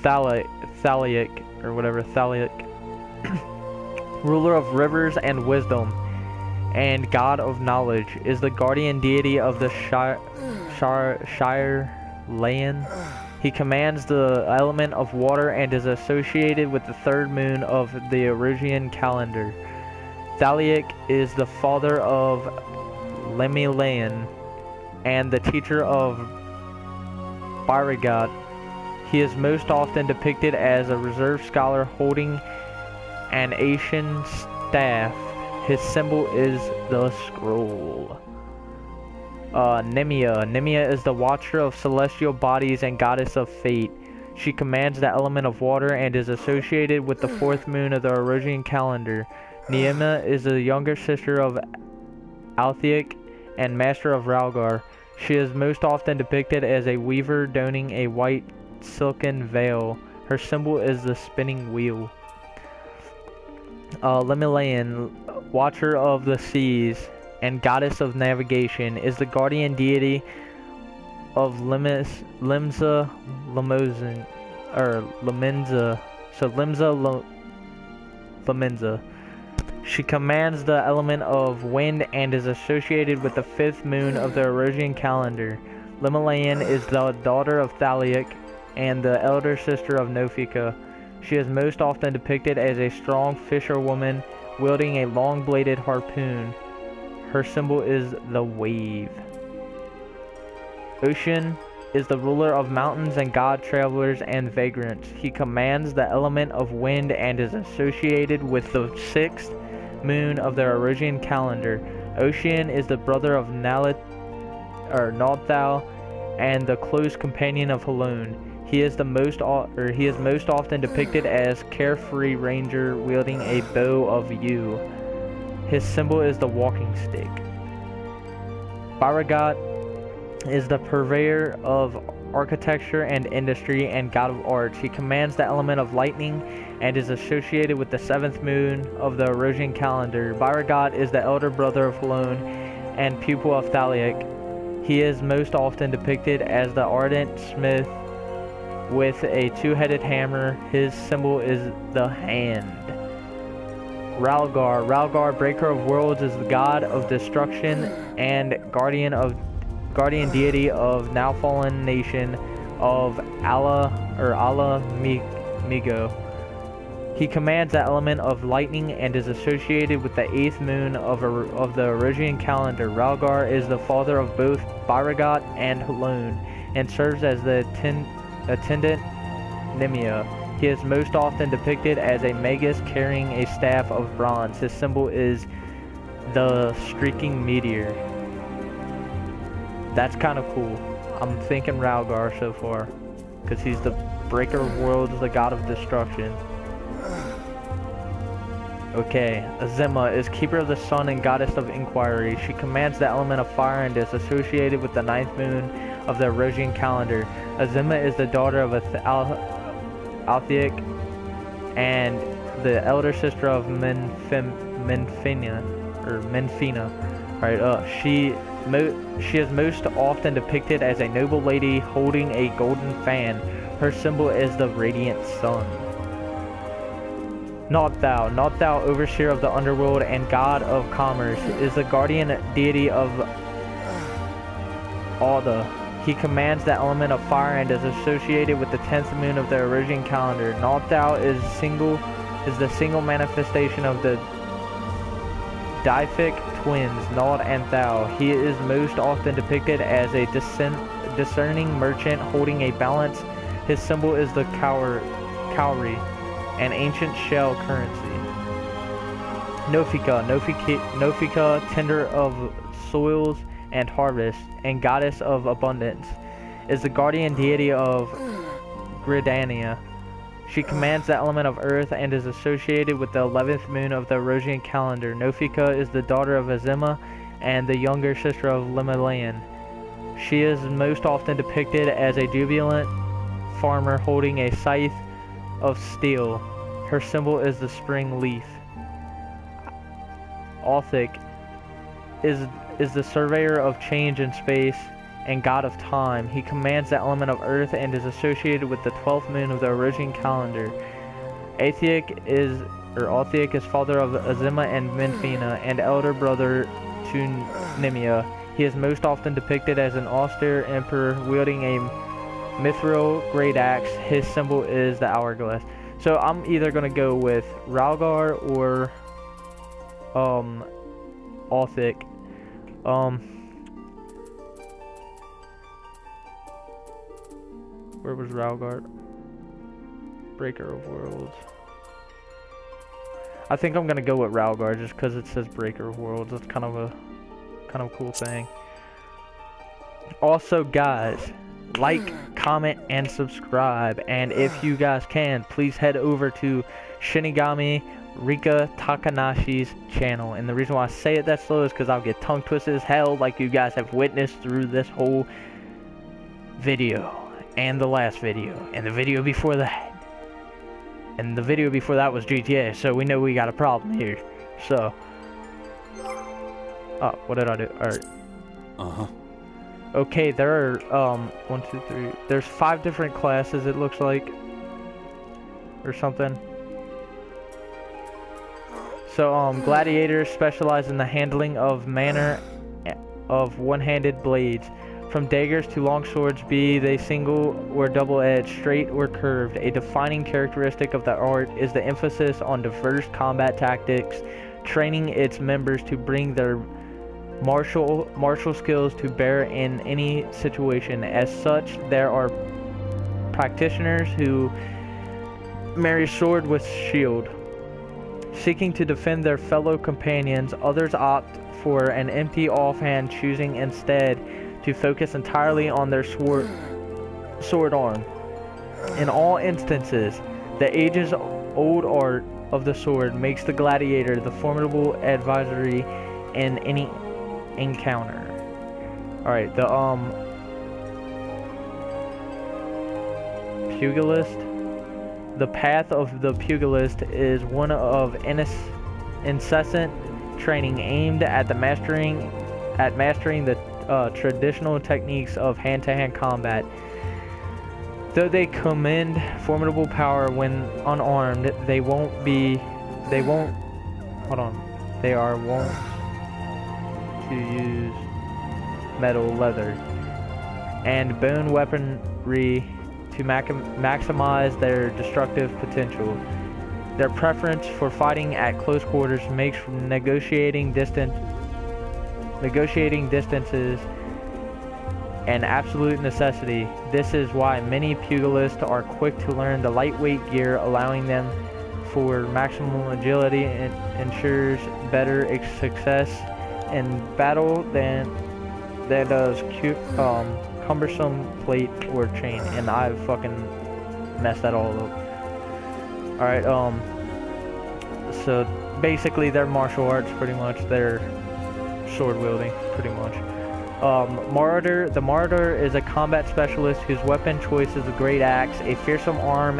Thalic, or whatever, Thalic, ruler of rivers and wisdom, and god of knowledge, is the guardian deity of the Shire Land. He commands the element of water and is associated with the third moon of the Erusian calendar. Thalic is the father of Lemmilan and the teacher of Baragat. He is most often depicted as a reserved scholar holding an Asian staff. His symbol is the scroll. Nemia. Nemia is the watcher of celestial bodies and goddess of fate. She commands the element of water and is associated with the fourth moon of the Erusian calendar. Niema is the younger sister of Althic and master of Ralgar. She is most often depicted as a weaver donning a white silken veil. Her symbol is the spinning wheel. Lemmilan, watcher of the seas and goddess of navigation, is the guardian deity of Limsa Lemozin, or Lemenza. So Lemenza. She commands the element of wind and is associated with the fifth moon of the Erusian calendar. Lemmilan is the daughter of Thalic and the elder sister of Nofika. She is most often depicted as a strong fisherwoman wielding a long-bladed harpoon. Her symbol is the wave. Ocean is the ruler of mountains and god travelers and vagrants. He commands the element of wind and is associated with the sixth moon of the Erusian calendar. Ocean is the brother of Nalthal and the close companion of Halone. He is most often depicted as carefree ranger wielding a bow of yew. His symbol is the walking stick. Baragat is the purveyor of architecture and industry and god of arts. He commands the element of lightning and is associated with the seventh moon of the Erusian calendar. Baragat is the elder brother of Halone and pupil of Thalic. He is most often depicted as the ardent smith with a two-headed hammer. His symbol is the hand. Ralgar, breaker of worlds, is the god of destruction and guardian deity of now fallen nation of Allah Migo. He commands the element of lightning and is associated with the eighth moon of the Erusian calendar. Ralgar is the father of both Baragat and Halone and serves as the attendant Nemia. He is most often depicted as a magus carrying a staff of bronze. His symbol is the streaking meteor. That's kind of cool. I'm thinking Ralgar so far, because he's the breaker of worlds, the god of destruction. Okay, Azima is keeper of the sun and goddess of inquiry. She commands the element of fire and is associated with the ninth moon of the Erusian calendar. Azima is the daughter of Althic and the elder sister of Menfina. Alright, she is most often depicted as a noble lady holding a golden fan. Her symbol is the radiant sun. Nalthal, overseer of the underworld and god of commerce, is the guardian deity of Alda. He commands the element of fire and is associated with the 10th moon of the Erusian calendar. Nalthal is the single manifestation of the Diphic twins, Nald and Thal. He is most often depicted as a discerning merchant holding a balance. His symbol is the cowrie, an ancient shell currency. Nofika, tender of soils and harvest, and goddess of abundance, is the guardian deity of Gridania. She commands the element of earth and is associated with the 11th moon of the Erusian calendar. Nofika is the daughter of Azima and the younger sister of Lemmilan. She is most often depicted as a jubilant farmer holding a scythe of steel. Her symbol is the spring leaf. Althic is the surveyor of change in space. and god of time. He commands the element of earth and is associated with the 12th moon of the Orosian calendar. Atheik is father of Azima and Menfina, and elder brother to Nimia. He is most often depicted as an austere emperor wielding a mithril great axe. His symbol is the hourglass. So I'm either gonna go with Ralgar or Atheik. Where was Ralgar? Breaker of Worlds. I think I'm gonna go with Ralgar just because it says Breaker of Worlds. It's kind of a cool thing. Also, guys, like, comment, and subscribe. And if you guys can, please head over to Shinigami Rika Takanashi's channel. And the reason why I say it that slow is because I'll get tongue twisted as hell, like you guys have witnessed through this whole video, and the last video, and the video before that. And the video before that was GTA, so we know we got a problem here. So, oh, what did I do? Alright. Okay, there are, 1, 2, 3, there's 5 different classes, it looks like, or something. So, gladiators specialize in the handling of manner of one-handed blades. From daggers to long swords, be they single or double-edged, straight or curved. A defining characteristic of the art is the emphasis on diverse combat tactics, training its members to bring their martial skills to bear in any situation. As such, there are practitioners who marry sword with shield, seeking to defend their fellow companions. Others opt for an empty offhand, choosing instead to focus entirely on their sword arm. In all instances, the ages-old art of the sword makes the gladiator the formidable adversary in any encounter. Alright, the pugilist. The path of the pugilist is one of incessant training aimed at mastering the traditional techniques of hand-to-hand combat. Though they commend formidable power when unarmed, they are wont to use metal, leather, and bone weaponry to maximize their destructive potential. Their preference for fighting at close quarters makes negotiating distances an absolute necessity. This is why many pugilists are quick to learn the lightweight gear, allowing them for maximum agility and ensures better success in battle than does cumbersome plate or chain. And I fucking messed that all up. Alright, so basically they're martial arts, pretty much. They're sword wielding, pretty much. Marauder. The Marauder is a combat specialist whose weapon choice is a great axe, a fearsome arm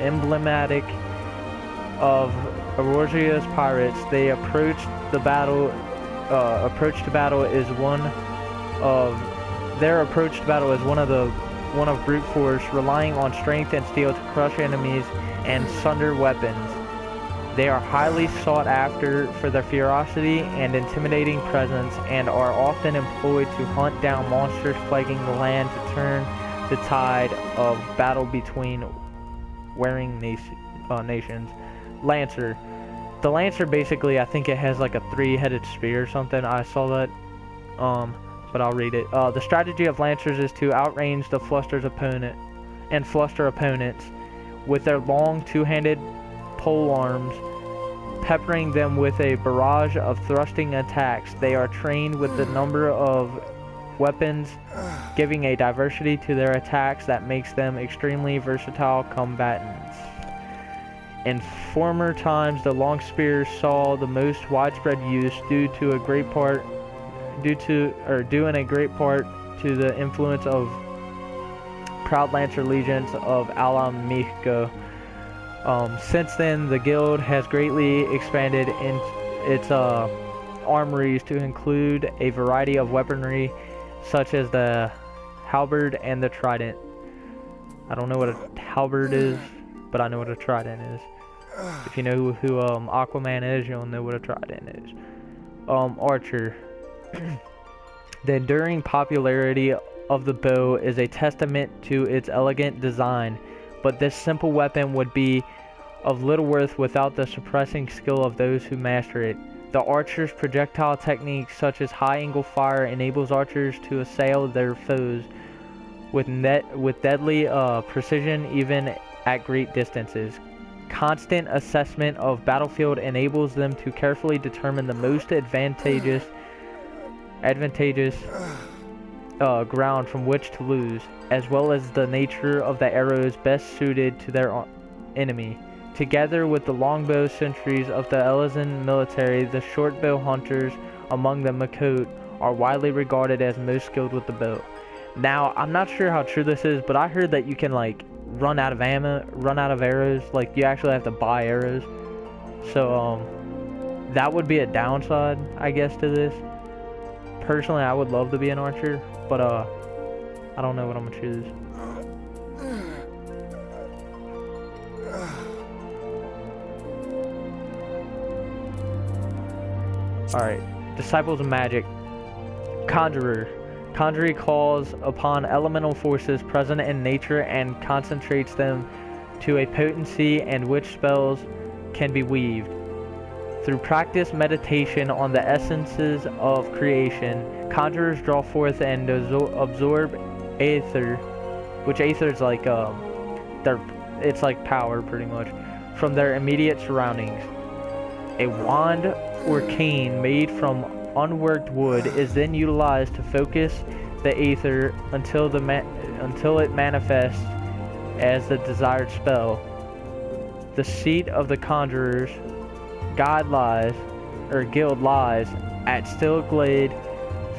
emblematic of Auroria's pirates. Their approach to battle is one of brute force, relying on strength and steel to crush enemies and sunder weapons. They are highly sought after for their ferocity and intimidating presence, and are often employed to hunt down monsters plaguing the land to turn the tide of battle between warring nations. Lancer. The Lancer, basically, I think it has like a 3-headed spear or something. I saw that, but I'll read it. The strategy of Lancers is to outrange the fluster opponents with their long 2-handed pole arms, peppering them with a barrage of thrusting attacks. They are trained with the number of weapons, giving a diversity to their attacks that makes them extremely versatile combatants. In former times, the long spear saw the most widespread use due in a great part to the influence of proud Lancer legions of Alamico. Since then, the guild has greatly expanded in its armories to include a variety of weaponry such as the halberd and the trident. I don't know what a halberd is, but I know what a trident is. If you know who Aquaman is, you'll know what a trident is. Archer. The enduring popularity of the bow is a testament to its elegant design, but this simple weapon would be of little worth without the surpassing skill of those who master it. The archer's projectile techniques, such as high-angle fire, enables archers to assail their foes with deadly precision even at great distances. Constant assessment of battlefield enables them to carefully determine the most advantageous ground from which to lose, as well as the nature of the arrows best suited to their enemy. Together with the longbow sentries of the Elysian military, the shortbow hunters among the Makot are widely regarded as most skilled with the bow. Now, I'm not sure how true this is, but I heard that you can like run out of arrows. Like you actually have to buy arrows. So that would be a downside, I guess, to this. Personally, I would love to be an archer, but I don't know what I'm gonna choose. Alright, Disciples of Magic. Conjurer. Conjuring calls upon elemental forces present in nature and concentrates them to a potency and which spells can be weaved. Through practice meditation on the essences of creation, conjurers draw forth and absorb aether, which aether is like it's like power pretty much, from their immediate surroundings. A wand or cane made from unworked wood is then utilized to focus the aether until it manifests as the desired spell. The seat of the conjurer's guild lies at Stillglade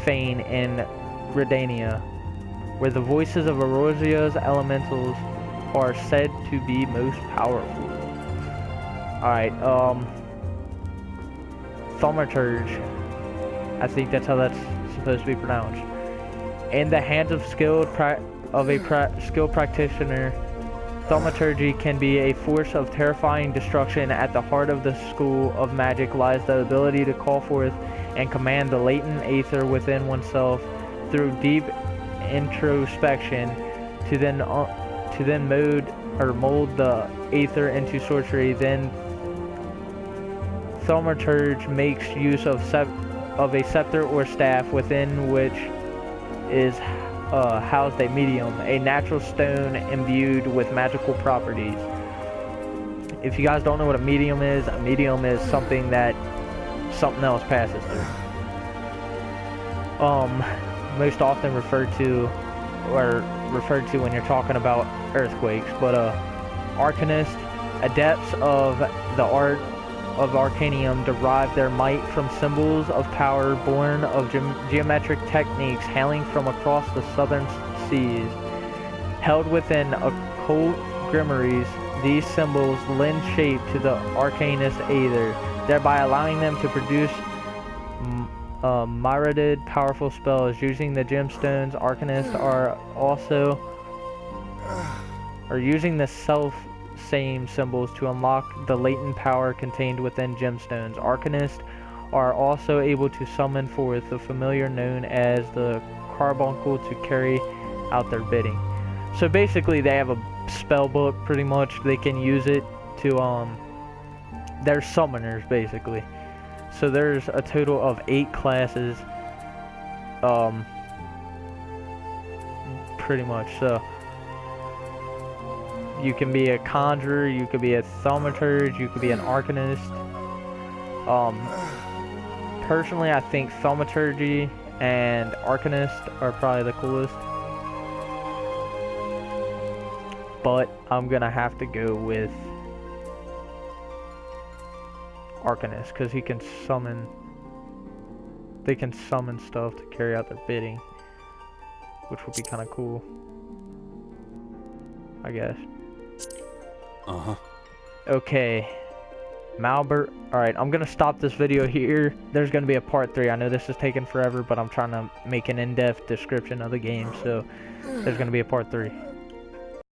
Fane in Redania, where the voices of Erosia's elementals are said to be most powerful. Alright, Thaumaturge. I think that's how that's supposed to be pronounced. In the hands of skilled practitioner, thaumaturgy can be a force of terrifying destruction. At the heart of the school of magic lies the ability to call forth and command the latent aether within oneself through deep introspection to then mold the aether into sorcery. Then thaumaturge makes use of a scepter or staff within which is housed a medium, a natural stone imbued with magical properties. If you guys don't know what a medium is something that something else passes through. Most often referred to when you're talking about earthquakes, but arcanists, adepts of the art of Arcanium, derive their might from symbols of power born of geometric techniques hailing from across the southern seas. Held within occult grimoires, these symbols lend shape to the arcanist aether, thereby allowing them to produce myriad powerful spells. Using the gemstones, arcanists are using the same symbols to unlock the latent power contained within gemstones. Arcanists are also able to summon forth the familiar known as the carbuncle to carry out their bidding. So basically they have a spell book pretty much. They can use it to they're summoners basically. So there's a total of 8 classes pretty much. So you can be a conjurer, you could be a thaumaturge, you could be an arcanist. Personally, I think thaumaturgy and arcanist are probably the coolest. But I'm gonna have to go with arcanist because they can summon stuff to carry out their bidding, which would be kind of cool, I guess. Uh-huh. Okay. Malbert. Alright, I'm gonna stop this video here. There's gonna be a part 3. I know this is taking forever, but I'm trying to make an in-depth description of the game, so there's gonna be a part 3.